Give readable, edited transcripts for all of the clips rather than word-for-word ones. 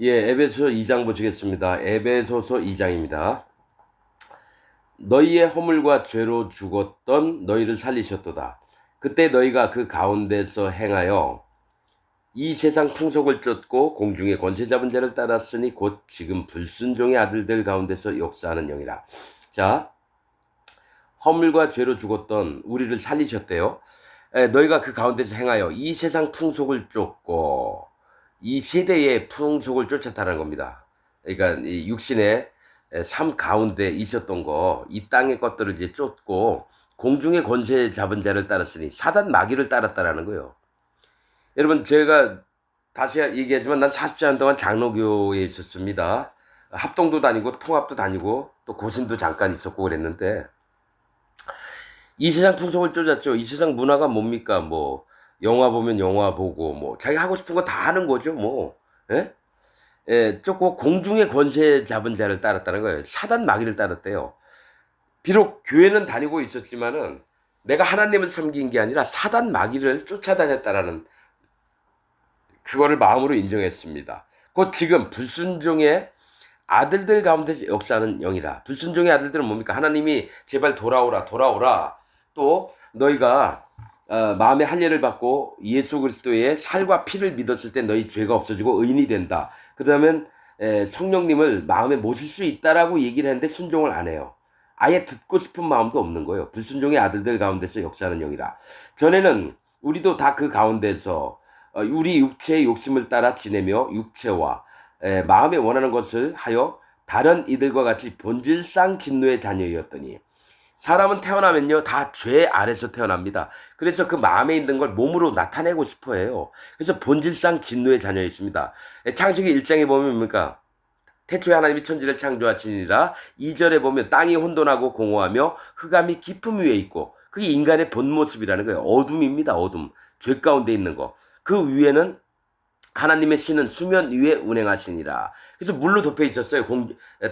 예, 에베소 2장 보시겠습니다. 에베소서 2장입니다. 너희의 허물과 죄로 죽었던 너희를 살리셨도다. 그때 너희가 그 가운데서 행하여 이 세상 풍속을 쫓고 공중의 권세 잡은 자를 따랐으니 곧 지금 불순종의 아들들 가운데서 역사하는 영이라. 자, 허물과 죄로 죽었던 우리를 살리셨대요. 너희가 그 가운데서 행하여 이 세상 풍속을 쫓고 이 세대의 풍속을 쫓았다는 겁니다. 그러니까 이 육신의 삶 가운데 있었던 거, 이 땅의 것들을 이제 쫓고 공중의 권세 잡은 자를 따랐으니 사단 마귀를 따랐다라는 거예요. 여러분, 제가 다시 얘기하지만 난 40년 동안 장로교에 있었습니다. 합동도 다니고 통합도 다니고 또 고신도 잠깐 있었고 그랬는데 이 세상 풍속을 쫓았죠. 이 세상 문화가 뭡니까? 뭐 영화 보면 영화 보고 뭐 자기 하고 싶은 거 다 하는 거죠. 뭐 예? 예, 쫓고 공중의 권세 잡은 자를 따랐다는 거예요. 사단 마귀를 따랐대요. 비록 교회는 다니고 있었지만은 내가 하나님을 섬긴 게 아니라 사단 마귀를 쫓아다녔다라는 그거를 마음으로 인정했습니다. 곧 지금 불순종의 아들들 가운데 역사하는 영이다. 불순종의 아들들은 뭡니까? 하나님이 제발 돌아오라, 돌아오라. 또 너희가 마음의 할례를 받고 예수 그리스도의 살과 피를 믿었을 때 너희 죄가 없어지고 의인이 된다. 그러면 성령님을 마음에 모실 수 있다라고 얘기를 했는데 순종을 안 해요. 아예 듣고 싶은 마음도 없는 거예요. 불순종의 아들들 가운데서 역사하는 영이라. 전에는 우리도 다 그 가운데서 우리 육체의 욕심을 따라 지내며 육체와 마음에 원하는 것을 하여 다른 이들과 같이 본질상 진노의 자녀였더니 사람은 태어나면요 다 죄 아래서 태어납니다. 그래서 그 마음에 있는 걸 몸으로 나타내고 싶어 해요. 그래서 본질상 진노의 자녀였습니다. 창세기 1장에 보면 뭡니까? 태초에 하나님이 천지를 창조하시니라. 2절에 보면 땅이 혼돈하고 공허하며 흑암이 깊음 위에 있고 그게 인간의 본 모습이라는 거예요. 어둠입니다. 어둠. 죄 가운데 있는 거. 그 위에는 하나님의 신은 수면 위에 운행하시니라. 그래서 물로 덮여 있었어요.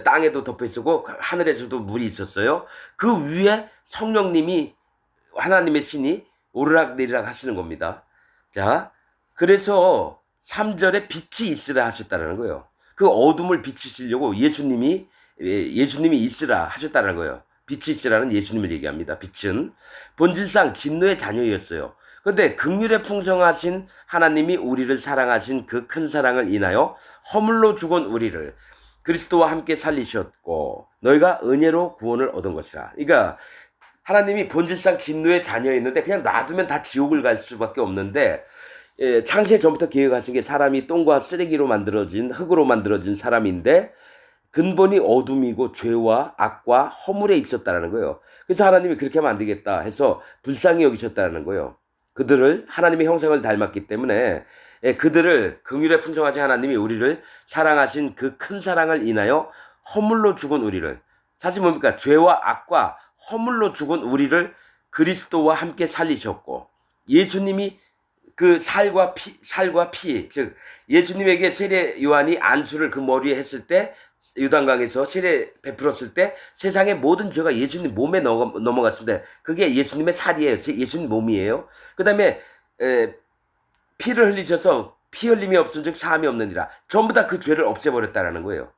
땅에도 덮여 있었고 하늘에서도 물이 있었어요. 그 위에 성령님이 하나님의 신이 오르락내리락 하시는 겁니다. 자, 그래서 3절에 빛이 있으라 하셨다는 거예요. 그 어둠을 비추시려고 예수님이 있으라 하셨다는 거예요. 빛이 있으라는 예수님을 얘기합니다. 빛은 본질상 진노의 자녀였어요. 그런데 긍휼에 풍성하신 하나님이 우리를 사랑하신 그 큰 사랑을 인하여 허물로 죽은 우리를 그리스도와 함께 살리셨고 너희가 은혜로 구원을 얻은 것이라. 그러니까 하나님이 본질상 진노의 자녀였는데 그냥 놔두면 다 지옥을 갈 수밖에 없는데 창세 전부터 계획하신 게 사람이 똥과 쓰레기로 만들어진 흙으로 만들어진 사람인데 근본이 어둠이고 죄와 악과 허물에 있었다는 거예요. 그래서 하나님이 그렇게 하면 안 되겠다 해서 불쌍히 여기셨다는 거예요. 그들을 하나님의 형상을 닮았기 때문에 그들을 긍휼에 풍성하신 하나님이 우리를 사랑하신 그 큰 사랑을 인하여 허물로 죽은 우리를 사실 뭡니까? 죄와 악과 허물로 죽은 우리를 그리스도와 함께 살리셨고 예수님이 그 살과 피, 즉 예수님에게 세례 요한이 안수를 그 머리에 했을 때 요단강에서 세례 베풀었을 때 세상의 모든 죄가 예수님 몸에 넘어갔습니다. 그게 예수님의 살이에요. 예수님 몸이에요. 그 다음에 피를 흘리셔서 피 흘림이 없은즉 사함이 없느니라. 전부 다 그 죄를 없애버렸다라는 거예요.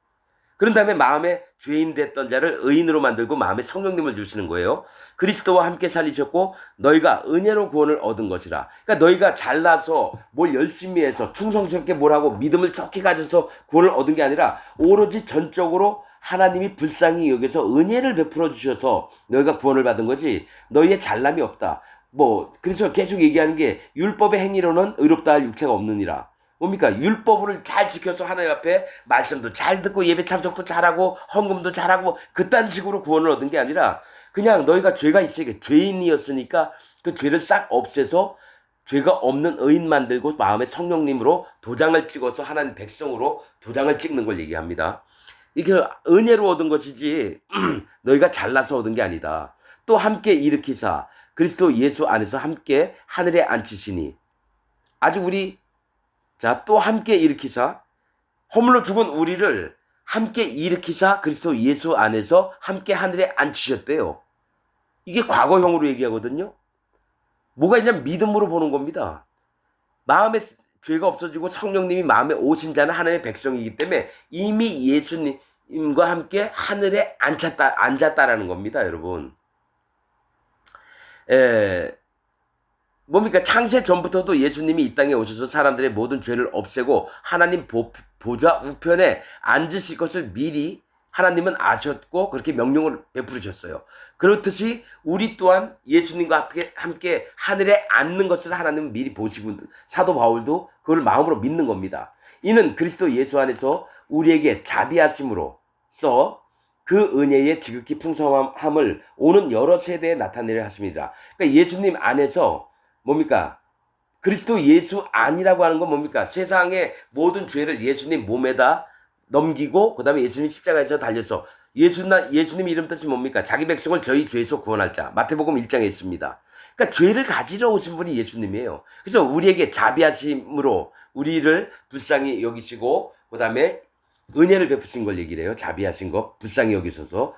그런 다음에 마음에 죄인 됐던 자를 의인으로 만들고 마음에 성령님을 주시는 거예요. 그리스도와 함께 살리셨고 너희가 은혜로 구원을 얻은 것이라. 그러니까 너희가 잘나서 뭘 열심히 해서 충성스럽게 뭘 하고 믿음을 좋게 가져서 구원을 얻은 게 아니라 오로지 전적으로 하나님이 불쌍히 여기서 은혜를 베풀어 주셔서 너희가 구원을 받은 거지 너희의 잘남이 없다. 뭐 그래서 계속 얘기하는 게 율법의 행위로는 의롭다 할 육체가 없느니라. 뭡니까? 율법을 잘 지켜서 하나님 앞에 말씀도 잘 듣고 예배 참석도 잘하고 헌금도 잘하고 그딴 식으로 구원을 얻은 게 아니라 그냥 너희가 죄가 있으니까 죄인이었으니까 그 죄를 싹 없애서 죄가 없는 의인 만들고 마음의 성령님으로 도장을 찍어서 하나님 백성으로 도장을 찍는 걸 얘기합니다. 이게 은혜로 얻은 것이지 너희가 잘나서 얻은 게 아니다. 또 함께 일으키사 그리스도 예수 안에서 함께 하늘에 앉히시니 아주 우리 또 함께 일으키사 허물로 죽은 우리를 함께 일으키사 그리스도 예수 안에서 함께 하늘에 앉히셨대요. 이게 과거형으로 얘기하거든요. 뭐가 있냐면 믿음으로 보는 겁니다. 마음에 죄가 없어지고 성령님이 마음에 오신 자는 하나님의 백성이기 때문에 이미 예수님과 함께 하늘에 앉았다라는 겁니다, 여러분. 뭡니까? 창세 전부터도 예수님이 이 땅에 오셔서 사람들의 모든 죄를 없애고 하나님 보좌 우편에 앉으실 것을 미리 하나님은 아셨고 그렇게 명령을 베푸셨어요. 그렇듯이 우리 또한 예수님과 함께 하늘에 앉는 것을 하나님은 미리 보시고 사도 바울도 그걸 마음으로 믿는 겁니다. 이는 그리스도 예수 안에서 우리에게 자비하심으로써 그 은혜의 지극히 풍성함을 오는 여러 세대에 나타내려 하십니다. 그러니까 예수님 안에서 뭡니까? 그리스도 예수 안이라고 하는 건 뭡니까? 세상의 모든 죄를 예수님 몸에다 넘기고 그 다음에 예수님 십자가에서 달려서 예수님 이름 뜻이 뭡니까? 자기 백성을 저희 죄에서 구원할 자. 마태복음 1장에 있습니다. 그러니까 죄를 가지러 오신 분이 예수님이에요. 그래서 우리에게 자비하심으로 우리를 불쌍히 여기시고 그 다음에 은혜를 베푸신 걸 얘기를 해요. 자비하신 거 불쌍히 여기셔서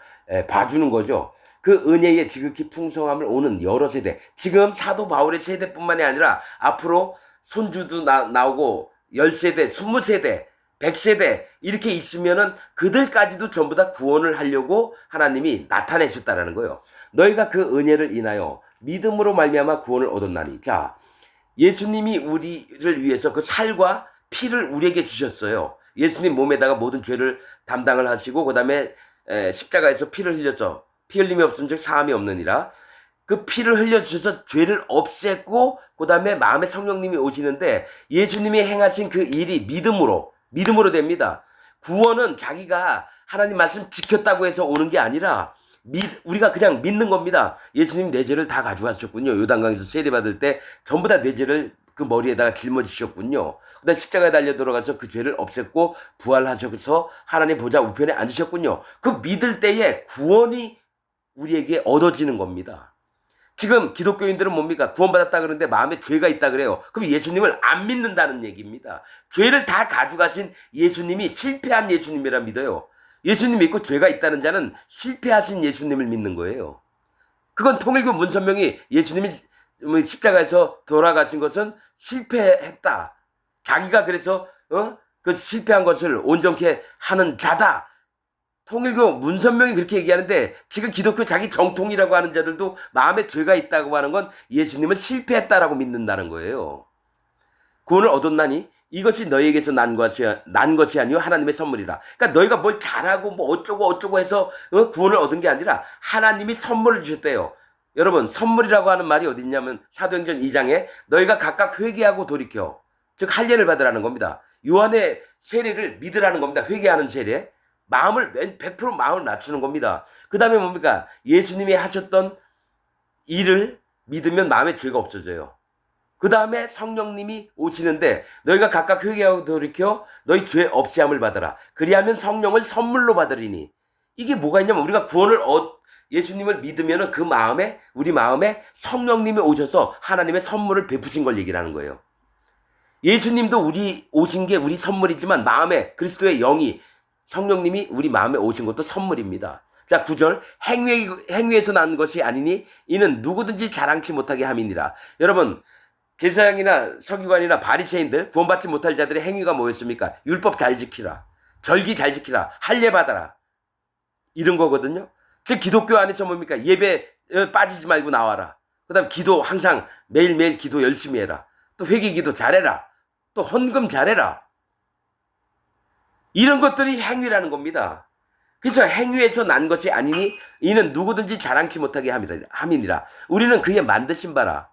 봐주는 거죠. 그 은혜의 지극히 풍성함을 오는 여러 세대, 지금 사도 바울의 세대뿐만이 아니라 앞으로 손주도 나오고 10세대, 20세대, 100세대 이렇게 있으면은 그들까지도 전부 다 구원을 하려고 하나님이 나타내셨다라는 거예요. 너희가 그 은혜를 인하여 믿음으로 말미암아 구원을 얻었나니. 자, 예수님이 우리를 위해서 그 살과 피를 우리에게 주셨어요. 예수님 몸에다가 모든 죄를 담당을 하시고 그 다음에 십자가에서 피를 흘려서 피 흘림이 없은즉 사함이 없느니라. 그 피를 흘려주셔서 죄를 없앴고 그 다음에 마음에 성령님이 오시는데 예수님이 행하신 그 일이 믿음으로 됩니다. 구원은 자기가 하나님 말씀 지켰다고 해서 오는 게 아니라 우리가 그냥 믿는 겁니다. 예수님 내 죄를 다 가져가셨군요. 요단강에서 세례받을 때 전부 다 내 죄를 그 머리에다가 짊어지셨군요. 그다음 십자가에 달려 들어가서 그 죄를 없앴고 부활하셔서 하나님 보좌 우편에 앉으셨군요. 그 믿을 때에 구원이 우리에게 얻어지는 겁니다. 지금 기독교인들은 뭡니까? 구원받았다 그러는데 마음에 죄가 있다 그래요. 그럼 예수님을 안 믿는다는 얘기입니다. 죄를 다 가져가신 예수님이 실패한 예수님이라 믿어요. 예수님 믿고 죄가 있다는 자는 실패하신 예수님을 믿는 거예요. 그건 통일교 문선명이 예수님이 십자가에서 돌아가신 것은 실패했다. 자기가 그래서 그 실패한 것을 온전케 하는 자다. 통일교 문선명이 그렇게 얘기하는데 지금 기독교 자기 정통이라고 하는 자들도 마음에 죄가 있다고 하는 건 예수님은 실패했다라고 믿는다는 거예요. 구원을 얻었나니 이것이 너희에게서 난 것이 아니요 하나님의 선물이라. 그러니까 너희가 뭘 잘하고 뭐 어쩌고 해서 구원을 얻은 게 아니라 하나님이 선물을 주셨대요. 여러분 선물이라고 하는 말이 어디 있냐면 사도행전 2장에 너희가 각각 회개하고 돌이켜 즉 할례를 받으라는 겁니다. 요한의 세례를 믿으라는 겁니다. 회개하는 세례. 마음을 100% 마음을 낮추는 겁니다. 그 다음에 뭡니까? 예수님이 하셨던 일을 믿으면 마음에 죄가 없어져요. 그 다음에 성령님이 오시는데 너희가 각각 회개하고 돌이켜 너희 죄 없이함을 받아라. 그리하면 성령을 선물로 받으리니. 이게 뭐가 있냐면 우리가 예수님을 믿으면 그 마음에 우리 마음에 성령님이 오셔서 하나님의 선물을 베푸신 걸 얘기를 하는 거예요. 예수님도 우리 오신 게 우리 선물이지만 마음에 그리스도의 영이 성령님이 우리 마음에 오신 것도 선물입니다. 자 9절 행위에서 난 것이 아니니 이는 누구든지 자랑치 못하게 함이니라. 여러분 제사장이나 서기관이나 바리새인들 구원받지 못할 자들의 행위가 뭐였습니까? 율법 잘 지키라. 절기 잘 지키라. 할례 받아라. 이런 거거든요. 즉 기독교 안에서 뭡니까? 예배 빠지지 말고 나와라. 그 다음 기도 항상 매일매일 기도 열심히 해라. 또 회개기도 잘해라. 또 헌금 잘해라. 이런 것들이 행위라는 겁니다. 그래서 행위에서 난 것이 아니니 이는 누구든지 자랑치 못하게 함이니라. 우리는 그의 만드신 바라.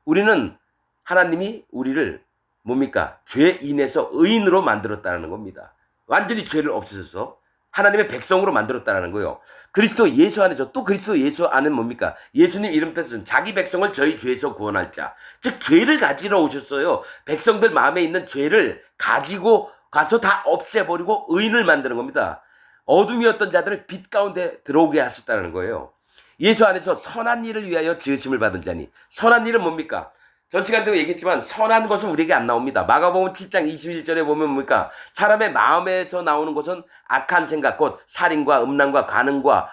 우리는 하나님이 우리를 뭡니까? 죄 인해서 의인으로 만들었다는 겁니다. 완전히 죄를 없애셔서 하나님의 백성으로 만들었다는 거예요. 그리스도 예수 안에서 또 그리스도 예수 안은 뭡니까? 예수님 이름 뜻은 자기 백성을 저희 죄에서 구원할 자. 즉 죄를 가지러 오셨어요. 백성들 마음에 있는 죄를 가지고 가서 다 없애버리고 의인을 만드는 겁니다. 어둠이었던 자들을 빛 가운데 들어오게 하셨다는 거예요. 예수 안에서 선한 일을 위하여 지으심을 받은 자니. 선한 일은 뭡니까? 전 시간에도 얘기했지만 선한 것은 우리에게 안 나옵니다. 마가복음 7장 21절에 보면 뭡니까? 사람의 마음에서 나오는 것은 악한 생각, 곧 살인과 음란과 간음과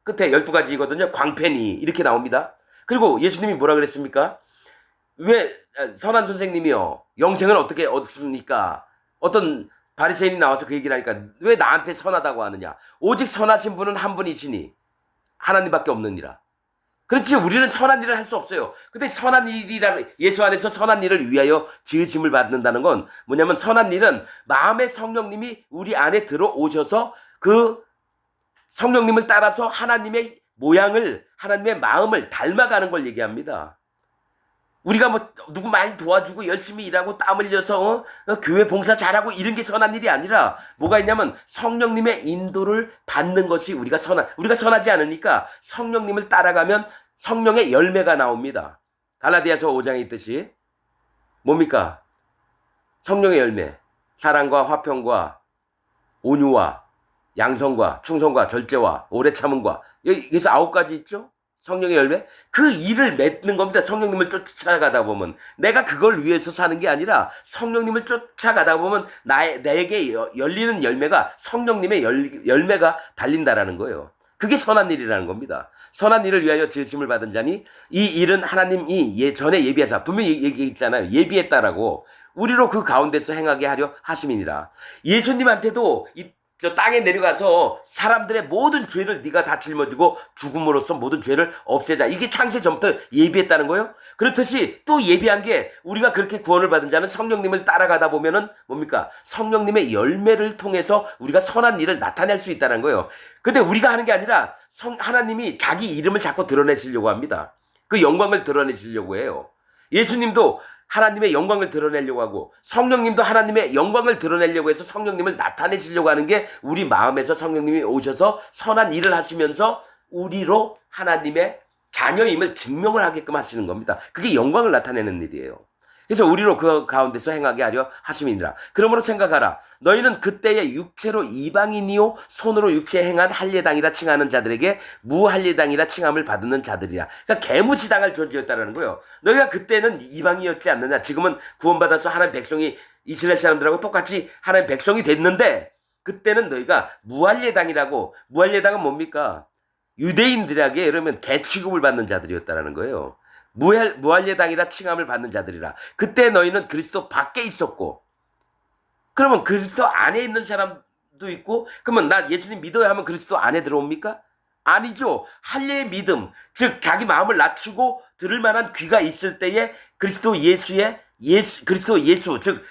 끝에 12가지거든요. 광팬이 이렇게 나옵니다. 그리고 예수님이 뭐라 그랬습니까? 왜 선한 선생님이요? 영생을 어떻게 얻습니까? 어떤 바리새인이 나와서 그 얘기를 하니까 왜 나한테 선하다고 하느냐? 오직 선하신 분은 한 분이시니 하나님밖에 없느니라. 그렇지, 우리는 선한 일을 할 수 없어요. 근데 선한 일이라는, 예수 안에서 선한 일을 위하여 지으심을 받는다는 건 뭐냐면, 선한 일은 마음의 성령님이 우리 안에 들어오셔서 그 성령님을 따라서 하나님의 모양을, 하나님의 마음을 닮아가는 걸 얘기합니다. 우리가 뭐 누구 많이 도와주고 열심히 일하고 땀 흘려서 교회 봉사 잘하고 이런 게 선한 일이 아니라 뭐가 있냐면, 성령님의 인도를 받는 것이 우리가 선하지 않으니까 성령님을 따라가면 성령의 열매가 나옵니다. 갈라디아서 5장에 있듯이 뭡니까? 성령의 열매, 사랑과 화평과 온유와 양성과 충성과 절제와 오래 참음과, 여기서 9가지 있죠? 성령의 열매? 그 일을 맺는 겁니다. 성령님을 쫓아가다 보면. 내가 그걸 위해서 사는 게 아니라 성령님을 쫓아가다 보면 내게 열리는 열매가 성령님의 열매가 달린다라는 거예요. 그게 선한 일이라는 겁니다. 선한 일을 위하여 지으심을 받은 자니 이 일은 하나님이 전에 예비하사, 분명히 얘기했잖아요. 예비했다라고. 우리로 그 가운데서 행하게 하려 하심이니라. 예수님한테도 저 땅에 내려가서 사람들의 모든 죄를 네가 다 짊어지고 죽음으로써 모든 죄를 없애자, 이게 창세 전부터 예비했다는 거예요. 그렇듯이 또 예비한 게, 우리가 그렇게 구원을 받은 자는 성령님을 따라가다 보면은 뭡니까? 성령님의 열매를 통해서 우리가 선한 일을 나타낼 수 있다는 거예요. 근데 우리가 하는 게 아니라 하나님이 자기 이름을 자꾸 드러내시려고 합니다. 그 영광을 드러내시려고 해요. 예수님도 하나님의 영광을 드러내려고 하고, 성령님도 하나님의 영광을 드러내려고 해서 성령님을 나타내시려고 하는 게, 우리 마음에서 성령님이 오셔서 선한 일을 하시면서 우리로 하나님의 자녀임을 증명을 하게끔 하시는 겁니다. 그게 영광을 나타내는 일이에요. 그래서 우리로 그 가운데서 행하게 하려 하심이니라. 그러므로 생각하라. 너희는 그때의 육체로 이방인이요 손으로 육체에 행한 할례당이라 칭하는 자들에게 무할례당이라 칭함을 받는 자들이라. 그러니까 개무지당할 존재였다는 거예요. 너희가 그때는 이방인이었지 않느냐. 지금은 구원받아서 하나님 백성이, 이스라엘 사람들하고 똑같이 하나님 백성이 됐는데, 그때는 너희가 무할례당이라고. 무할례당은 뭡니까? 유대인들에게 이러면 개 취급을 받는 자들이었다는 거예요. 무할례당이라 칭함을 받는 자들이라. 그때 너희는 그리스도 밖에 있었고, 그러면 그리스도 안에 있는 사람도 있고, 그러면 나 예수님 믿어야 하면 그리스도 안에 들어옵니까? 아니죠. 할례의 믿음, 즉 자기 마음을 낮추고 들을 만한 귀가 있을 때에 그리스도 예수, 즉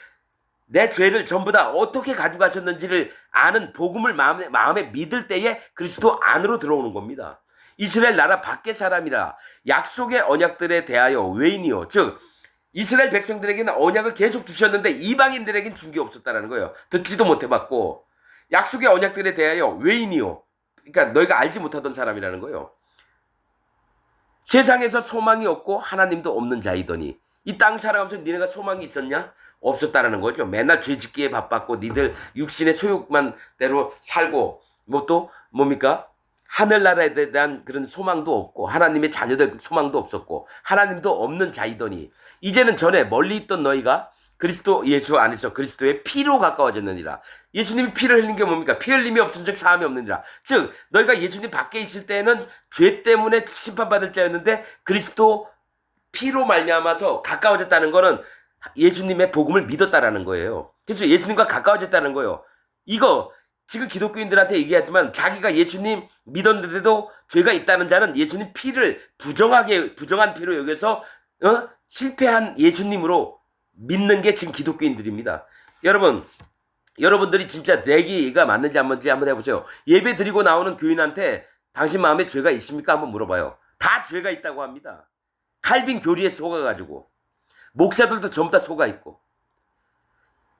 내 죄를 전부 다 어떻게 가져가셨는지를 아는 복음을 마음에 믿을 때에 그리스도 안으로 들어오는 겁니다. 이스라엘 나라 밖의 사람이라 약속의 언약들에 대하여 외인이요, 즉 이스라엘 백성들에게는 언약을 계속 주셨는데 이방인들에게는 준 게 없었다는 거예요. 듣지도 못해봤고, 약속의 언약들에 대하여 외인이요, 그러니까 너희가 알지 못하던 사람이라는 거예요. 세상에서 소망이 없고 하나님도 없는 자이더니, 이 땅 살아가면서 니네가 소망이 있었냐? 없었다라는 거죠. 맨날 죄짓기에 바빴고 니들 육신의 소욕만 대로 살고, 뭐 또 뭡니까? 하늘나라에 대한 그런 소망도 없고 하나님의 자녀들 소망도 없었고 하나님도 없는 자이더니, 이제는 전에 멀리 있던 너희가 그리스도 예수 안에서 그리스도의 피로 가까워졌느니라. 예수님이 피를 흘린 게 뭡니까? 피 흘림이 없은 즉 사함이 없느니라. 즉 너희가 예수님 밖에 있을 때는 죄 때문에 심판받을 자였는데 그리스도 피로 말미암아서 가까워졌다는 거는 예수님의 복음을 믿었다라는 거예요. 그래서 예수님과 가까워졌다는 거예요. 이거 지금 기독교인들한테 얘기하지만, 자기가 예수님 믿었는데도 죄가 있다는 자는 예수님 피를 부정한 피로 여겨서 실패한 예수님으로 믿는 게 지금 기독교인들입니다. 여러분들이 진짜 내기가 맞는지 안 맞는지 한번 해보세요. 예배 드리고 나오는 교인한테 당신 마음에 죄가 있습니까? 한번 물어봐요. 다 죄가 있다고 합니다. 칼빈 교리에 속아가지고, 목사들도 전부 다 속아있고.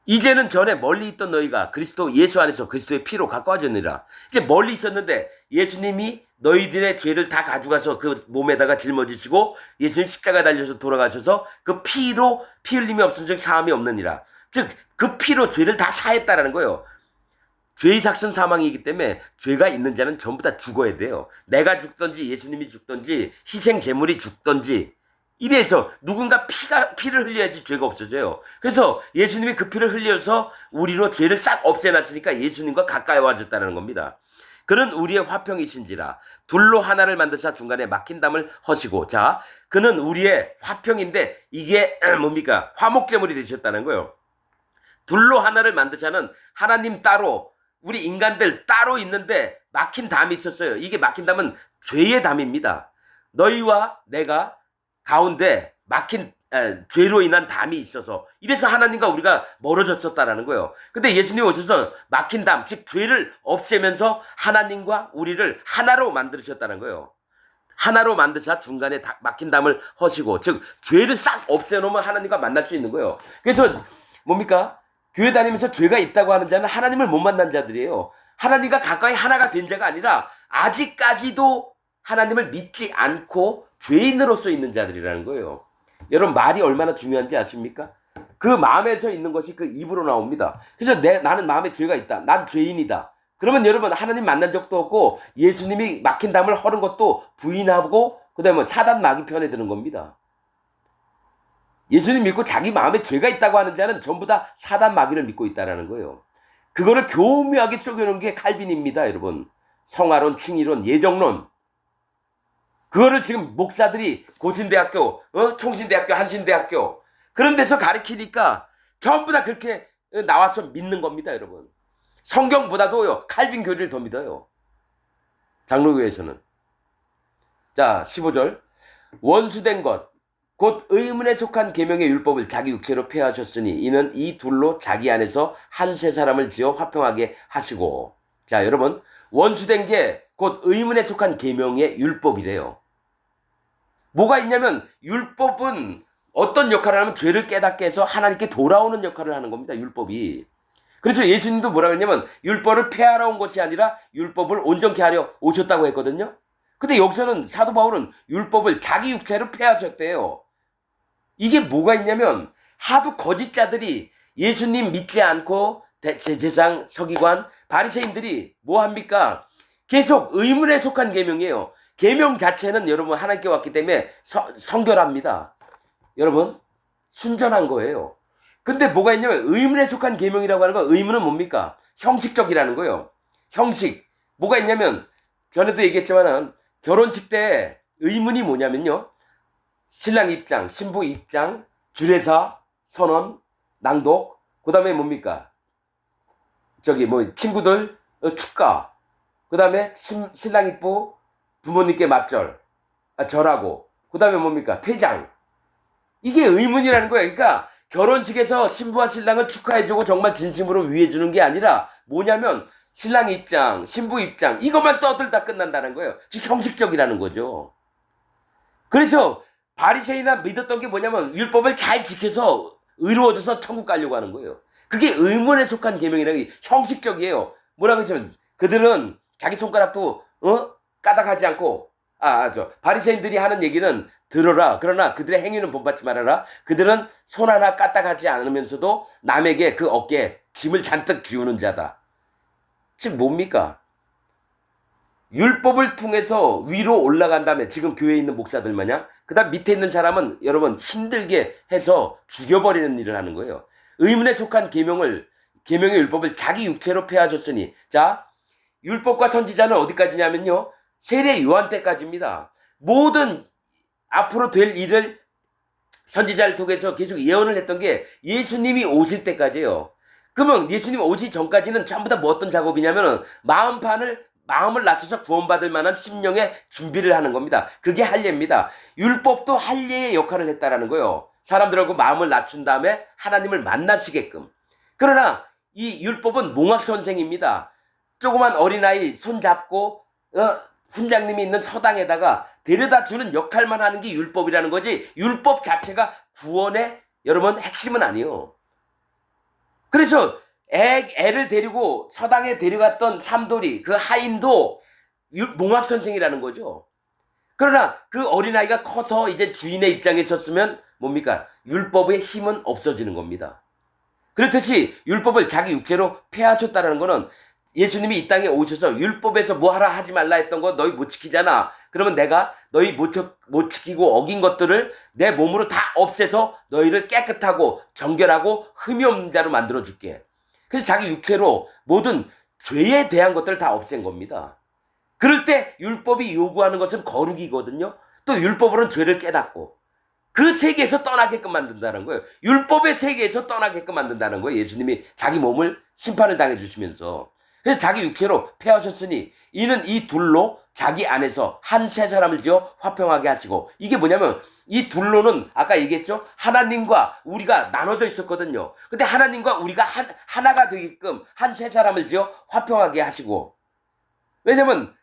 이제는 전에 멀리 있던 너희가 그리스도 예수 안에서 그리스도의 피로 가까워졌느니라. 이제 멀리 있었는데 예수님이 너희들의 죄를 다 가져가서 그 몸에다가 짊어지시고, 예수님 십자가 달려서 돌아가셔서 그 피로 피 흘림이 없은 즉 사함이 없느니라. 즉 그 피로 죄를 다 사했다라는 거예요. 죄의 삭은 사망이기 때문에 죄가 있는 자는 전부 다 죽어야 돼요. 내가 죽든지 예수님이 죽든지 희생 제물이 죽든지, 이래서 누군가 피를 흘려야지 죄가 없어져요. 그래서 예수님이 그 피를 흘려서 우리로 죄를 싹 없애놨으니까 예수님과 가까이 와줬다는 겁니다. 그는 우리의 화평이신지라. 둘로 하나를 만드사 중간에 막힌 담을 허시고. 자, 그는 우리의 화평인데 이게 뭡니까? 화목제물이 되셨다는 거예요. 둘로 하나를 만드자는 하나님 따로 우리 인간들 따로 있는데 막힌 담이 있었어요. 이게 막힌 담은 죄의 담입니다. 너희와 내가 가운데 막힌 죄로 인한 담이 있어서 이래서 하나님과 우리가 멀어졌었다라는 거예요. 근데 예수님이 오셔서 막힌 담, 즉 죄를 없애면서 하나님과 우리를 하나로 만드셨다는 거예요. 하나로 만드사 중간에 막힌 담을 허시고, 즉 죄를 싹 없애놓으면 하나님과 만날 수 있는 거예요. 그래서 뭡니까? 교회 다니면서 죄가 있다고 하는 자는 하나님을 못 만난 자들이에요. 하나님과 가까이 하나가 된 자가 아니라 아직까지도 하나님을 믿지 않고 죄인으로서 있는 자들이라는 거예요. 여러분, 말이 얼마나 중요한지 아십니까? 그 마음에서 있는 것이 그 입으로 나옵니다. 그래서 나는 마음에 죄가 있다. 난 죄인이다. 그러면 여러분, 하나님 만난 적도 없고 예수님이 막힌 담을 허는 것도 부인하고 그 다음에 사단 마귀 편에 드는 겁니다. 예수님 믿고 자기 마음에 죄가 있다고 하는 자는 전부 다 사단 마귀를 믿고 있다는 거예요. 그거를 교묘하게 쏘겨놓은 게 칼빈입니다, 여러분. 성화론, 칭의론, 예정론. 그거를 지금 목사들이 고신대학교, 총신대학교, 한신대학교 그런 데서 가르치니까 전부 다 그렇게 나와서 믿는 겁니다, 여러분. 성경보다도요, 칼빈 교리를 더 믿어요. 장로교회에서는. 자, 15절. 원수된 것, 곧 의문에 속한 계명의 율법을 자기 육체로 폐하셨으니 이는 이 둘로 자기 안에서 한 세 사람을 지어 화평하게 하시고. 자, 여러분, 원수된 게 곧 의문에 속한 계명의 율법이래요. 뭐가 있냐면 율법은 어떤 역할을 하면 죄를 깨닫게 해서 하나님께 돌아오는 역할을 하는 겁니다. 율법이. 그래서 예수님도 뭐라고 했냐면 율법을 폐하러 온 것이 아니라 율법을 온전케 하려 오셨다고 했거든요. 근데 여기서는 사도 바울은 율법을 자기 육체로 폐하셨대요. 이게 뭐가 있냐면 하도 거짓자들이 예수님 믿지 않고 제사장, 서기관, 바리새인들이 뭐 합니까? 계속 의문에 속한 계명이에요. 계명 자체는 여러분 하나님께 왔기 때문에 성결합니다. 여러분 순전한 거예요. 근데 뭐가 있냐면 의문에 속한 계명이라고 하는 건 의문은 뭡니까? 형식적이라는 거예요. 형식. 뭐가 있냐면 전에도 얘기했지만은 결혼식 때 의문이 뭐냐면요. 신랑 입장, 신부 입장, 주례사, 선언, 낭독, 그 다음에 뭡니까? 친구들 축가, 그 다음에 신랑 입부 부모님께 맞절, 절하고, 그 다음에 뭡니까? 퇴장. 이게 의문이라는 거예요. 그러니까 결혼식에서 신부와 신랑을 축하해주고 정말 진심으로 위해주는 게 아니라 뭐냐면 신랑 입장, 신부 입장 이것만 떠들다 끝난다는 거예요. 즉 형식적이라는 거죠. 그래서 바리새인이나 믿었던 게 뭐냐면 율법을 잘 지켜서 의로워져서 천국 가려고 하는 거예요. 그게 의문에 속한 계명이라는 게 형식적이에요. 뭐라고 했냐면 그들은 자기 손가락도 까닥하지 않고 바리새인들이 하는 얘기는 들어라. 그러나 그들의 행위는 본받지 말아라. 그들은 손 하나 까딱하지 않으면서도 남에게 그 어깨에 짐을 잔뜩 지우는 자다. 즉 뭡니까? 율법을 통해서 위로 올라간 다음에 지금 교회에 있는 목사들 마냥 그 다음 밑에 있는 사람은 여러분 힘들게 해서 죽여버리는 일을 하는 거예요. 의문에 속한 계명의 율법을 자기 육체로 폐하셨으니 자 율법과 선지자는 어디까지냐면요. 세례 요한 때까지입니다. 모든 앞으로 될 일을 선지자를 통해서 계속 예언을 했던 게 예수님이 오실 때까지예요. 그러면 예수님 오시 전까지는 전부 다 뭐 어떤 작업이냐면은 마음을 낮춰서 구원받을 만한 심령의 준비를 하는 겁니다. 그게 할례입니다. 율법도 할례의 역할을 했다라는 거예요. 사람들하고 마음을 낮춘 다음에 하나님을 만나시게끔. 그러나 이 율법은 몽학선생입니다. 조그만 어린아이 손잡고 훈장님이 있는 서당에다가 데려다 주는 역할만 하는 게 율법이라는 거지 율법 자체가 구원의 여러분 핵심은 아니에요. 그래서 애를 데리고 서당에 데려갔던 삼돌이 그 하인도 몽학선생이라는 거죠. 그러나 그 어린아이가 커서 이제 주인의 입장에 섰으면 뭡니까? 율법의 힘은 없어지는 겁니다. 그렇듯이 율법을 자기 육체로 폐하셨다는 거는 예수님이 이 땅에 오셔서 율법에서 뭐 하라 하지 말라 했던 거 너희 못 지키잖아. 그러면 내가 너희 못 지키고 어긴 것들을 내 몸으로 다 없애서 너희를 깨끗하고 정결하고 흠이 없는 자로 만들어 줄게. 그래서 자기 육체로 모든 죄에 대한 것들을 다 없앤 겁니다. 그럴 때 율법이 요구하는 것은 거룩이거든요. 또 율법으로는 죄를 깨닫고 그 세계에서 떠나게끔 만든다는 거예요. 율법의 세계에서 떠나게끔 만든다는 거예요. 예수님이 자기 몸을 심판을 당해 주시면서. 그래서 자기 육체로 패하셨으니 이는 이 둘로 자기 안에서 한 세 사람을 지어 화평하게 하시고, 이게 뭐냐면 이 둘로는 아까 얘기했죠. 하나님과 우리가 나눠져 있었거든요. 근데 하나님과 우리가 하나가 되게끔 한 세 사람을 지어 화평하게 하시고, 왜냐면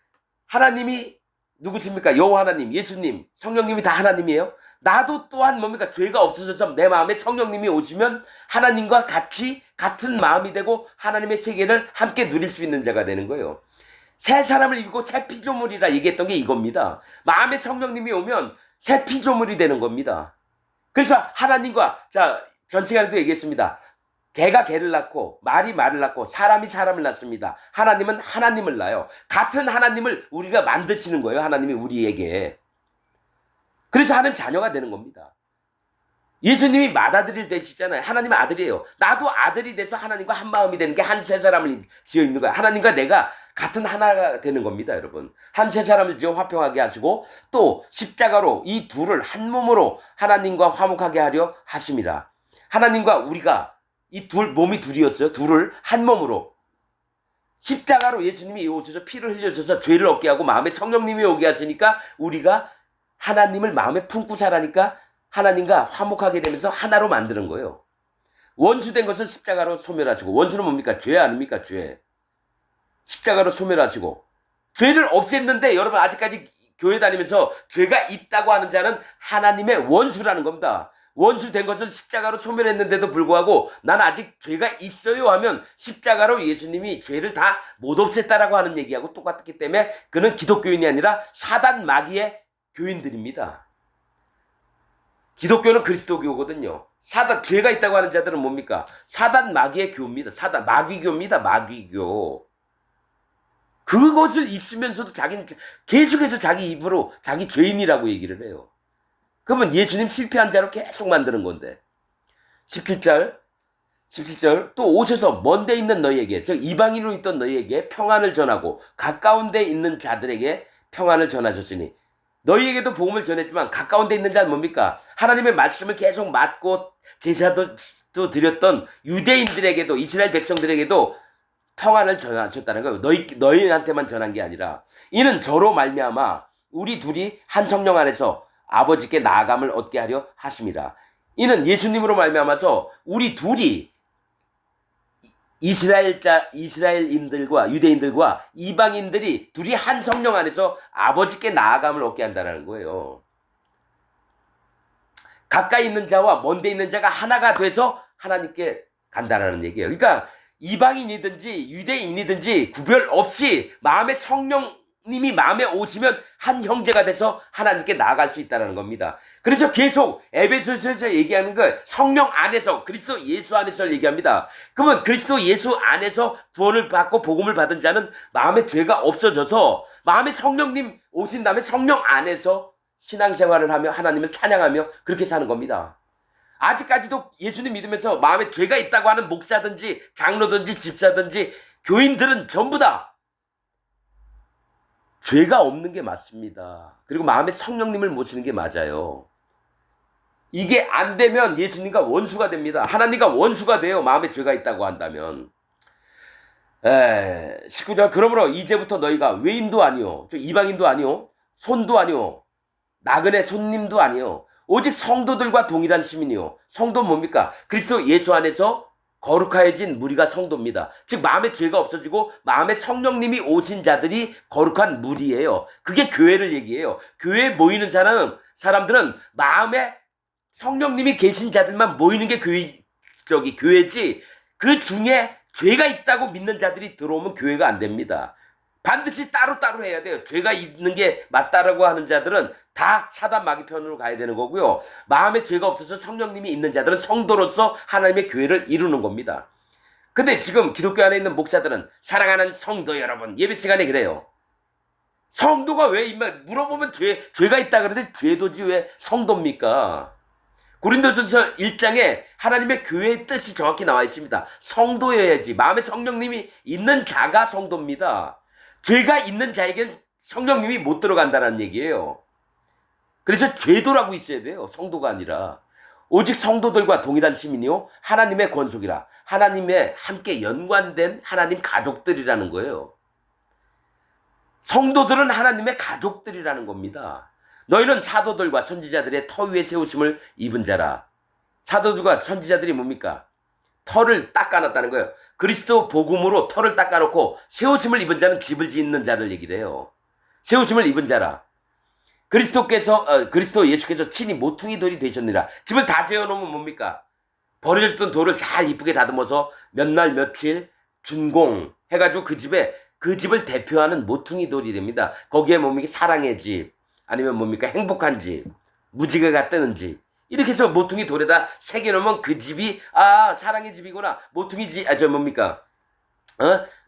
하나님이 누구십니까? 여호와 하나님, 예수님, 성령님이 다 하나님이에요. 나도 또한 뭡니까? 죄가 없어져서 내 마음에 성령님이 오시면 하나님과 같이 같은 마음이 되고 하나님의 세계를 함께 누릴 수 있는 자가 되는 거예요. 새 사람을 입고 새 피조물이라 얘기했던 게 이겁니다. 마음에 성령님이 오면 새 피조물이 되는 겁니다. 그래서 하나님과, 자, 전 시간에도 얘기했습니다. 개가 개를 낳고 말이 말을 낳고 사람이 사람을 낳습니다. 하나님은 하나님을 낳아요. 같은 하나님을 우리가 만드시는 거예요. 하나님이 우리에게. 그래서 하는 자녀가 되는 겁니다. 예수님이 맏아들이 되시잖아요. 하나님의 아들이에요. 나도 아들이 돼서 하나님과 한 마음이 되는 게 한 세 사람을 지어 있는 거야. 하나님과 내가 같은 하나가 되는 겁니다, 여러분. 한 세 사람을 지어 화평하게 하시고 또 십자가로 이 둘을 한 몸으로 하나님과 화목하게 하려 하십니다. 하나님과 우리가 이 몸이 둘이었어요. 둘을 한 몸으로. 십자가로 예수님이 오셔서 피를 흘려주셔서 죄를 얻게 하고 마음에 성령님이 오게 하시니까 우리가 하나님을 마음에 품고 살아니까 하나님과 화목하게 되면서 하나로 만드는 거예요. 원수된 것을 십자가로 소멸하시고, 원수는 뭡니까? 죄 아닙니까? 죄. 십자가로 소멸하시고, 죄를 없앴는데 여러분 아직까지 교회 다니면서 죄가 있다고 하는 자는 하나님의 원수라는 겁니다. 원수된 것을 십자가로 소멸했는데도 불구하고 난 아직 죄가 있어요 하면 십자가로 예수님이 죄를 다 못 없앴다라고 하는 얘기하고 똑같기 때문에 그는 기독교인이 아니라 사단 마귀의 교인들입니다. 기독교는 그리스도교거든요. 죄가 있다고 하는 자들은 뭡니까? 사단 마귀의 교입니다. 사단 마귀교입니다. 마귀교. 그것을 있으면서도 자기는 계속해서 자기 입으로 자기 죄인이라고 얘기를 해요. 그러면 예수님 실패한 자로 계속 만드는 건데. 17절 또 오셔서 먼데 있는 너희에게, 즉 이방인으로 있던 너희에게 평안을 전하고 가까운 데 있는 자들에게 평안을 전하셨으니, 너희에게도 복음을 전했지만 가까운 데 있는 자는 뭡니까? 하나님의 말씀을 계속 맡고 제사도 드렸던 유대인들에게도, 이스라엘 백성들에게도 평안을 전하셨다는 거예요. 너희한테만 전한 게 아니라 이는 저로 말미암아 우리 둘이 한 성령 안에서 아버지께 나아감을 얻게 하려 하십니다. 이는 예수님으로 말미암아서 우리 둘이 이스라엘인들과 유대인들과 이방인들이 둘이 한 성령 안에서 아버지께 나아감을 얻게 한다는 거예요. 가까이 있는 자와 먼데 있는 자가 하나가 돼서 하나님께 간다라는 얘기예요. 그러니까 이방인이든지 유대인이든지 구별 없이 마음에 성령님이 마음에 오시면 한 형제가 돼서 하나님께 나아갈 수 있다는 겁니다. 그래서 계속 에베소서에서 얘기하는 걸 성령 안에서, 그리스도 예수 안에서 얘기합니다. 그러면 그리스도 예수 안에서 구원을 받고 복음을 받은 자는 마음에 죄가 없어져서 마음에 성령님 오신 다음에 성령 안에서 신앙생활을 하며 하나님을 찬양하며 그렇게 사는 겁니다. 아직까지도 예수님 믿으면서 마음에 죄가 있다고 하는 목사든지 장로든지 집사든지 교인들은 전부 다 죄가 없는 게 맞습니다. 그리고 마음에 성령님을 모시는 게 맞아요. 이게 안 되면 예수님과 원수가 됩니다. 하나님과 원수가 돼요. 마음에 죄가 있다고 한다면. 19절 그러므로 이제부터 너희가 외인도 아니요, 이방인도 아니요, 손도 아니요, 나그네 손님도 아니요, 오직 성도들과 동일한 시민이요. 성도는 뭡니까? 그리스도 예수 안에서 거룩하여진 무리가 성도입니다. 즉 마음에 죄가 없어지고 마음에 성령님이 오신 자들이 거룩한 무리예요. 그게 교회를 얘기해요. 교회에 모이는 사람들은 마음에 성령님이 계신 자들만 모이는 게 교회지, 그 중에 죄가 있다고 믿는 자들이 들어오면 교회가 안 됩니다. 반드시 따로따로 해야 돼요. 죄가 있는 게 맞다라고 하는 자들은 다 사단 마귀 편으로 가야 되는 거고요. 마음에 죄가 없어서 성령님이 있는 자들은 성도로서 하나님의 교회를 이루는 겁니다. 근데 지금 기독교 안에 있는 목사들은 사랑하는 성도 여러분, 예배 시간에 그래요. 성도가 왜 물어보면 죄가 있다 그러는데 죄도지 왜 성도입니까? 고린도전서 1장에 하나님의 교회의 뜻이 정확히 나와 있습니다. 성도여야지. 마음에 성령님이 있는 자가 성도입니다. 죄가 있는 자에겐 성령님이 못 들어간다는 얘기예요. 그래서 죄도라고 있어야 돼요. 성도가 아니라. 오직 성도들과 동일한 시민이요 하나님의 권속이라. 하나님의 함께 연관된 하나님 가족들이라는 거예요. 성도들은 하나님의 가족들이라는 겁니다. 너희는 사도들과 선지자들의 터 위에 세우심을 입은 자라. 사도들과 선지자들이 뭡니까? 터를 닦아놨다는 거예요. 그리스도 복음으로 터를 닦아놓고 세우심을 입은 자는 집을 짓는 자를 얘기를 해요. 세우심을 입은 자라. 그리스도 예수께서 친히 모퉁이 돌이 되셨느니라. 집을 다 재워놓으면 뭡니까? 버려졌던 돌을 잘 이쁘게 다듬어서 몇 날 며칠 준공 해가지고 그 집을 대표하는 모퉁이 돌이 됩니다. 거기에 뭡니까? 사랑의 집, 아니면 뭡니까? 행복한 집, 무지개가 뜨는 집. 이렇게 해서 모퉁이 돌에다 새겨놓으면 그 집이, 사랑의 집이구나. 모퉁이 집, 뭡니까?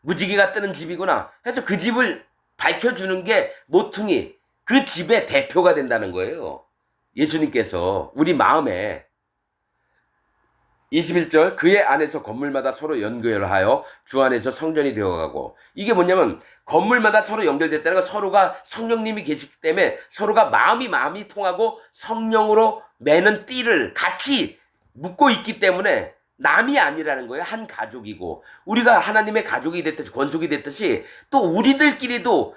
무지개가 뜨는 집이구나. 해서 그 집을 밝혀주는 게 모퉁이, 그 집의 대표가 된다는 거예요. 예수님께서 우리 마음에 21절 그의 안에서 건물마다 서로 연결하여 주 안에서 성전이 되어가고, 이게 뭐냐면 건물마다 서로 연결됐다는 건 서로가 성령님이 계시기 때문에 서로가 마음이 통하고 성령으로 매는 띠를 같이 묶고 있기 때문에 남이 아니라는 거예요. 한 가족이고, 우리가 하나님의 가족이 됐듯이 권속이 됐듯이 또 우리들끼리도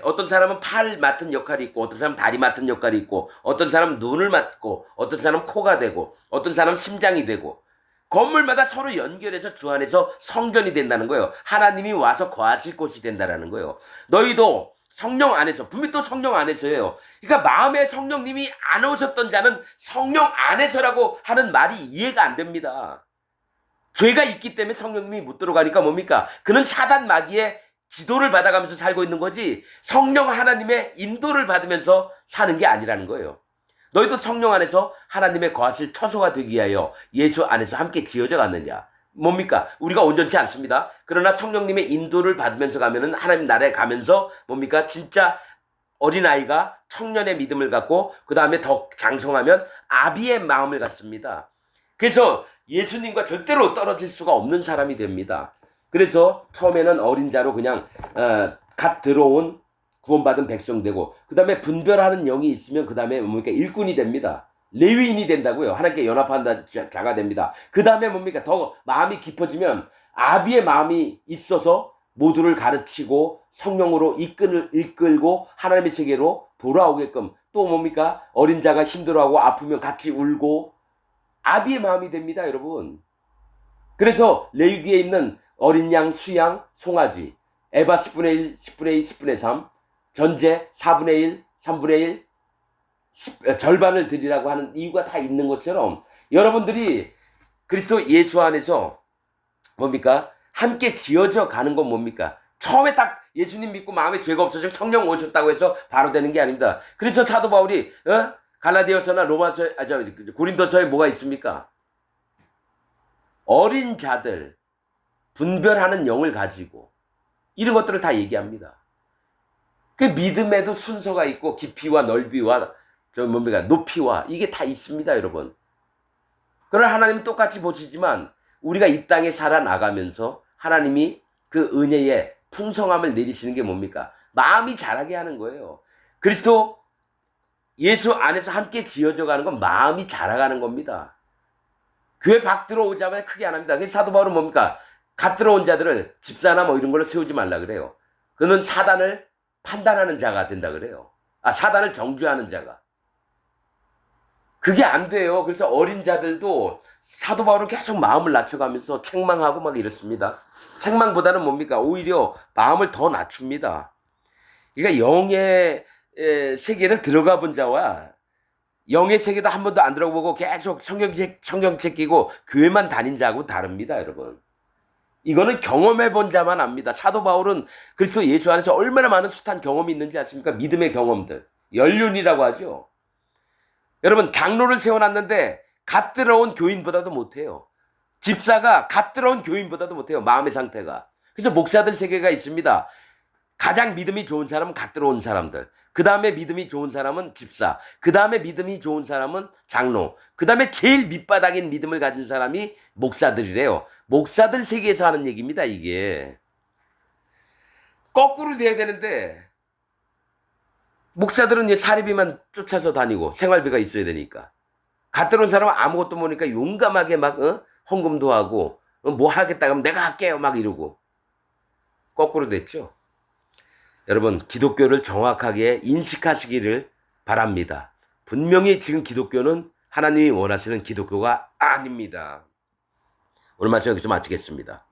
어떤 사람은 팔 맡은 역할이 있고, 어떤 사람은 다리 맡은 역할이 있고, 어떤 사람은 눈을 맡고, 어떤 사람은 코가 되고, 어떤 사람은 심장이 되고, 건물마다 서로 연결해서 주 안에서 성전이 된다는 거예요. 하나님이 와서 거하실 곳이 된다는 거예요. 너희도 성령 안에서, 분명히 또 성령 안에서예요. 그러니까 마음에 성령님이 안 오셨던 자는 성령 안에서라고 하는 말이 이해가 안 됩니다. 죄가 있기 때문에 성령님이 못 들어가니까 뭡니까? 그는 사단 마귀의 지도를 받아가면서 살고 있는 거지 성령 하나님의 인도를 받으면서 사는 게 아니라는 거예요. 너희도 성령 안에서 하나님의 거하실 처소가 되기 위하여 예수 안에서 함께 지어져 갔느냐. 뭡니까? 우리가 온전치 않습니다. 그러나 성령님의 인도를 받으면서 가면은 하나님 나라에 가면서 뭡니까? 진짜 어린아이가 청년의 믿음을 갖고 그 다음에 더 장성하면 아비의 마음을 갖습니다. 그래서 예수님과 절대로 떨어질 수가 없는 사람이 됩니다. 그래서 처음에는 어린 자로 그냥 갓 들어온 구원받은 백성 되고, 그 다음에 분별하는 영이 있으면 그 다음에 뭡니까? 일꾼이 됩니다. 레위인이 된다고요. 하나님께 연합한 자가 됩니다. 그 다음에 뭡니까? 더 마음이 깊어지면 아비의 마음이 있어서 모두를 가르치고 성령으로 이끌고 하나님의 세계로 돌아오게끔, 또 뭡니까? 어린 자가 힘들어하고 아프면 같이 울고 아비의 마음이 됩니다, 여러분. 그래서 레위기에 있는 어린 양, 수양, 송아지, 에바 10분의 1, 10분의 2, 10분의 3, 전제 4분의 1, 3분의 1, 절반을 드리라고 하는 이유가 다 있는 것처럼, 여러분들이 그리스도 예수 안에서 뭡니까? 함께 지어져 가는 건 뭡니까? 처음에 딱 예수님 믿고 마음에 죄가 없어져 성령 오셨다고 해서 바로 되는 게 아닙니다. 그래서 사도 바울이 갈라디아서나 고린도서에 뭐가 있습니까? 어린 자들, 분별하는 영을 가지고 이런 것들을 다 얘기합니다. 그 믿음에도 순서가 있고 깊이와 넓이와 높이와 이게 다 있습니다, 여러분. 그러나 하나님은 똑같이 보시지만 우리가 이 땅에 살아나가면서 하나님이 그 은혜의 풍성함을 내리시는 게 뭡니까? 마음이 자라게 하는 거예요. 그리스도 예수 안에서 함께 지어져 가는 건 마음이 자라가는 겁니다. 교회 밖 들어오자마자 크게 안 합니다. 그래서 사도 바울은 뭡니까? 갓 들어온 자들을 집사나 뭐 이런 걸로 세우지 말라 그래요. 그는 사단을 판단하는 자가 된다 그래요. 사단을 정죄하는 자가. 그게 안 돼요. 그래서 어린 자들도 사도 바울은 계속 마음을 낮춰가면서 책망하고 막 이렇습니다. 책망보다는 뭡니까? 오히려 마음을 더 낮춥니다. 그러니까 영의 세계를 들어가 본 자와 영의 세계도 한 번도 안 들어보고 계속 성경책 끼고 교회만 다닌 자하고 다릅니다, 여러분. 이거는 경험해 본 자만 압니다. 사도 바울은 그리스도 예수 안에서 얼마나 많은 숱한 경험이 있는지 아십니까? 믿음의 경험들. 연륜이라고 하죠. 여러분, 장로를 세워놨는데 갓 들어온 교인보다도 못해요. 집사가 갓 들어온 교인보다도 못해요. 마음의 상태가. 그래서 목사들 세계가 있습니다. 가장 믿음이 좋은 사람은 갓 들어온 사람들. 그 다음에 믿음이 좋은 사람은 집사, 그 다음에 믿음이 좋은 사람은 장로, 그 다음에 제일 밑바닥인 믿음을 가진 사람이 목사들이래요. 목사들 세계에서 하는 얘기입니다, 이게. 거꾸로 돼야 되는데 목사들은 이제 사리비만 쫓아서 다니고 생활비가 있어야 되니까. 갓 들어온 사람은 아무것도 모르니까 용감하게 막 헌금도 하고 뭐 하겠다 그러면 내가 할게요 막 이러고. 거꾸로 됐죠. 여러분 기독교를 정확하게 인식하시기를 바랍니다. 분명히 지금 기독교는 하나님이 원하시는 기독교가 아닙니다. 오늘 말씀 여기서 마치겠습니다.